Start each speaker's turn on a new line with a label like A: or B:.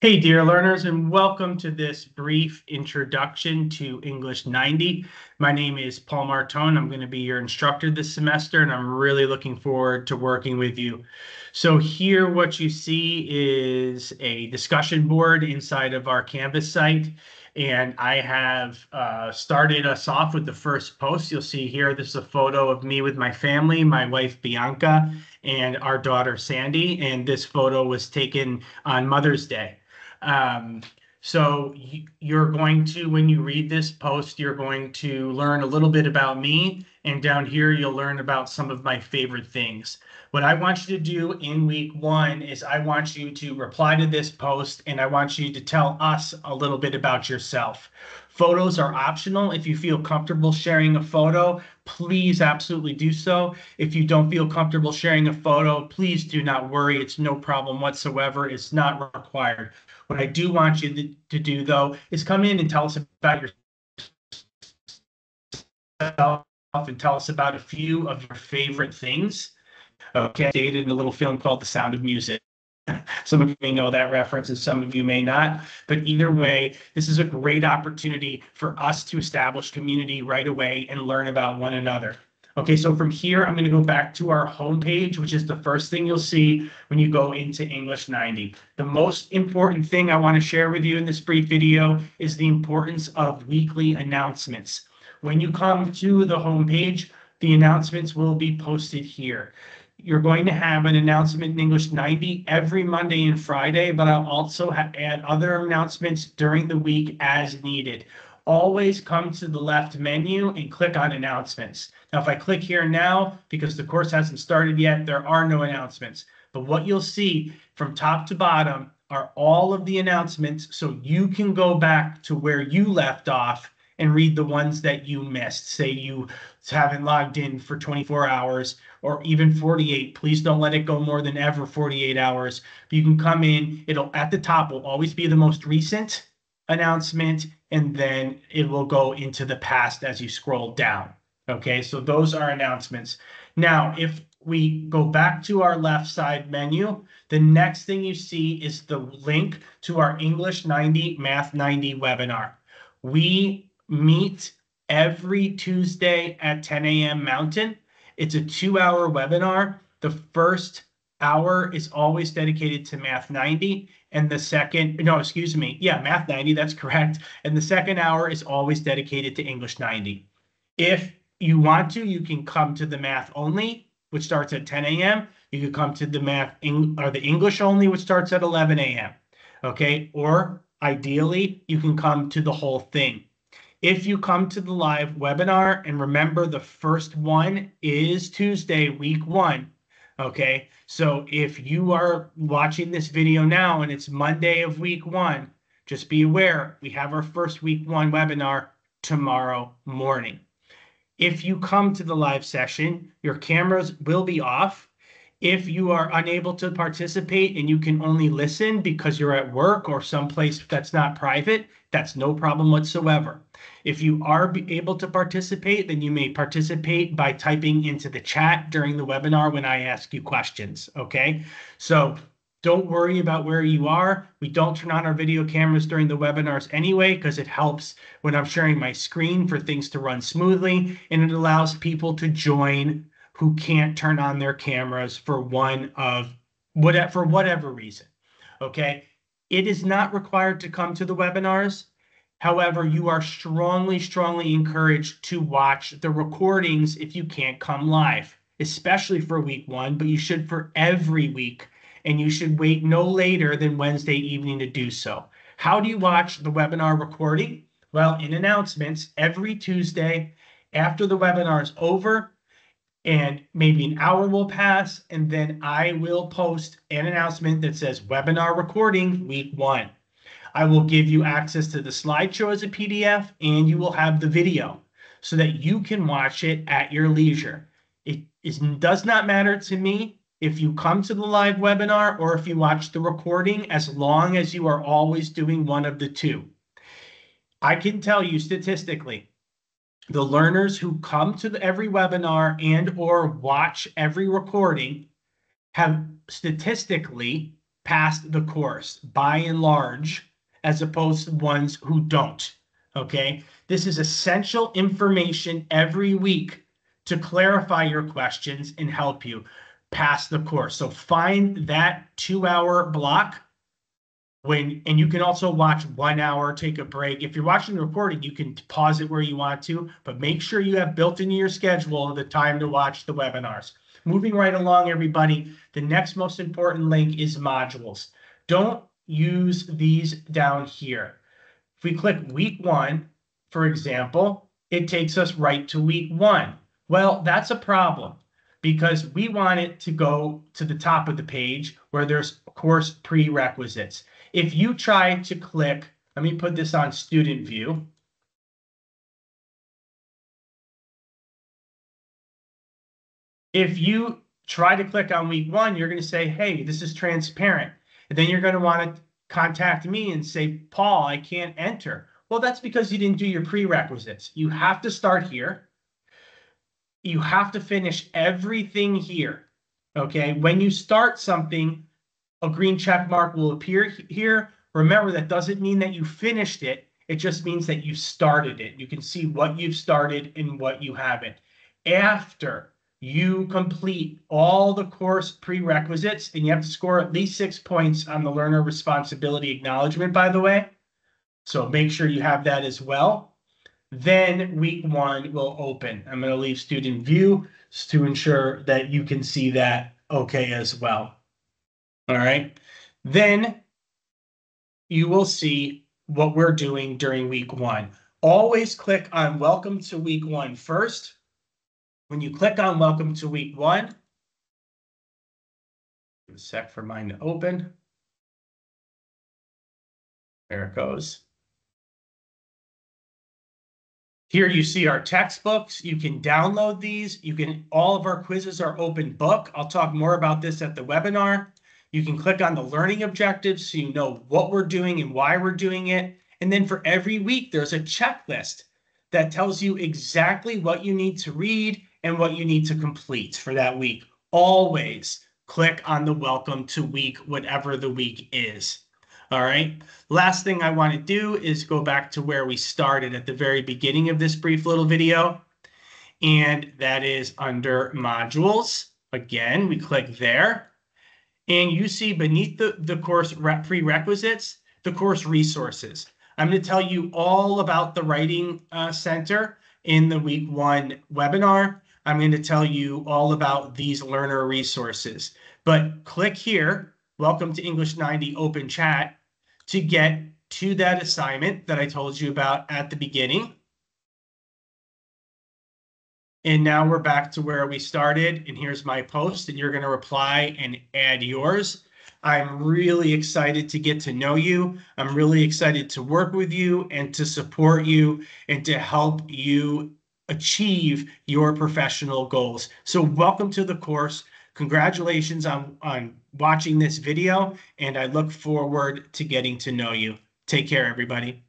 A: Hey, dear learners, and welcome to this brief introduction to English 90. My name is Paul Martone. I'm going to be your instructor this semester, and I'm really looking forward to working with you. So here, what you see is a discussion board inside of our Canvas site, and I have started us off with the first post. You'll see here, this is a photo of me with my family, my wife Bianca, and our daughter Sandy, and this photo was taken on Mother's Day. So you're going to, when you read this post, you're going to learn a little bit about me, and down here you'll learn about some of my favorite things. What I want you to do in week one is I want you to reply to this post, and I want you to tell us a little bit about yourself. Photos are optional. If you feel comfortable sharing a photo, please absolutely do so. If you don't feel comfortable sharing a photo, please do not worry. It's no problem whatsoever. It's not required. What I do want you to do, though, is come in and tell us about yourself and tell us about a few of your favorite things. Okay, stated in a little film called The Sound of Music. Some of you may know that reference and some of you may not, but either way, this is a great opportunity for us to establish community right away and learn about one another. Okay, so from here, I'm going to go back to our homepage, which is the first thing you'll see when you go into English 90. The most important thing I want to share with you in this brief video is the importance of weekly announcements. When you come to the homepage, the announcements will be posted here. You're going to have an announcement in English 90 every Monday and Friday, but I'll also add other announcements during the week as needed. Always come to the left menu and click on announcements. Now, if I click here now, because the course hasn't started yet, there are no announcements. But what you'll see from top to bottom are all of the announcements, so you can go back to where you left off and read the ones that you missed. Say you haven't logged in for 24 hours or even 48. Please don't let it go more than ever 48 hours. You can come in. It'll at the top will always be the most recent announcement, and then it will go into the past as you scroll down. Okay, so those are announcements. Now, if we go back to our left side menu, the next thing you see is the link to our English 90 Math 90 webinar. We meet every Tuesday at 10 a.m. Mountain. It's a 2-hour webinar. The first hour is always dedicated to Math 90, and the second, no, excuse me, yeah, Math 90, that's correct. And the second hour is always dedicated to English 90. If you want to, you can come to the Math only, which starts at 10 a.m. You can come to the the English only, which starts at 11 a.m. Okay, or ideally, you can come to the whole thing. If you come to the live webinar, and remember the first one is Tuesday, week one. Okay, so if you are watching this video now and it's Monday of week one, just be aware we have our first week one webinar tomorrow morning. If you come to the live session, your cameras will be off. If you are unable to participate and you can only listen because you're at work or someplace that's not private, that's no problem whatsoever. If you are able to participate, then you may participate by typing into the chat during the webinar when I ask you questions, okay? So don't worry about where you are. We don't turn on our video cameras during the webinars anyway, because it helps when I'm sharing my screen for things to run smoothly, and it allows people to join who can't turn on their cameras for whatever reason. Okay, it is not required to come to the webinars. However, you are strongly encouraged to watch the recordings if you can't come live, especially for week one, but you should for every week, and you should wait no later than Wednesday evening to do so. How do you watch the webinar recording? Well, in announcements, every Tuesday after the webinar is over, and maybe an hour will pass, and then I will post an announcement that says webinar recording week one. I will give you access to the slideshow as a PDF, and you will have the video so that you can watch it at your leisure. Does not matter to me if you come to the live webinar or if you watch the recording, as long as you are always doing one of the two. I can tell you statistically, the learners who come to every webinar and or watch every recording have statistically pass the course by and large, as opposed to ones who don't. Okay, this is essential information every week to clarify your questions and help you pass the course. So find that 2-hour block and you can also watch 1 hour, take a break. If you're watching the recording, you can pause it where you want to, but make sure you have built into your schedule the time to watch the webinars. Moving right along, everybody, the next most important link is modules. Don't use these down here. If we click week 1, for example, it takes us right to week 1. Well, that's a problem because we want it to go to the top of the page where there's course prerequisites. If you try to click, let me put this on student view. If you try to click on week 1, you're going to say, hey, this is transparent. And then you're going to want to contact me and say, Paul, I can't enter. Well, that's because you didn't do your prerequisites. You have to start here. You have to finish everything here. Okay. When you start something, a green check mark will appear here. Remember, that doesn't mean that you finished it. It just means that you started it. You can see what you've started and what you haven't. After you complete all the course prerequisites, and you have to score at least 6 points on the learner responsibility acknowledgement, by the way. So make sure you have that as well. Then week 1 will open. I'm going to leave student view to ensure that you can see that okay as well. All right. Then you will see what we're doing during week 1. Always click on welcome to week 1 first. When you click on welcome to week 1, give a sec for mine to open. There it goes. Here you see our textbooks. You can download these. All of our quizzes are open book. I'll talk more about this at the webinar. You can click on the learning objectives so you know what we're doing and why we're doing it. And then for every week, there's a checklist that tells you exactly what you need to read and what you need to complete for that week. Always click on the welcome to week, whatever the week is. All right. Last thing I want to do is go back to where we started at the very beginning of this brief little video. And that is under modules. Again, we click there. And you see beneath the course prerequisites, the course resources. I'm going to tell you all about the Writing Center in the week 1 webinar. I'm going to tell you all about these learner resources. But click here, Welcome to English 90 Open Chat, to get to that assignment that I told you about at the beginning. And now we're back to where we started, and here's my post, and you're going to reply and add yours. I'm really excited to get to know you. I'm really excited to work with you and to support you and to help you achieve your professional goals. So welcome to the course. Congratulations on watching this video, and I look forward to getting to know you. Take care, everybody.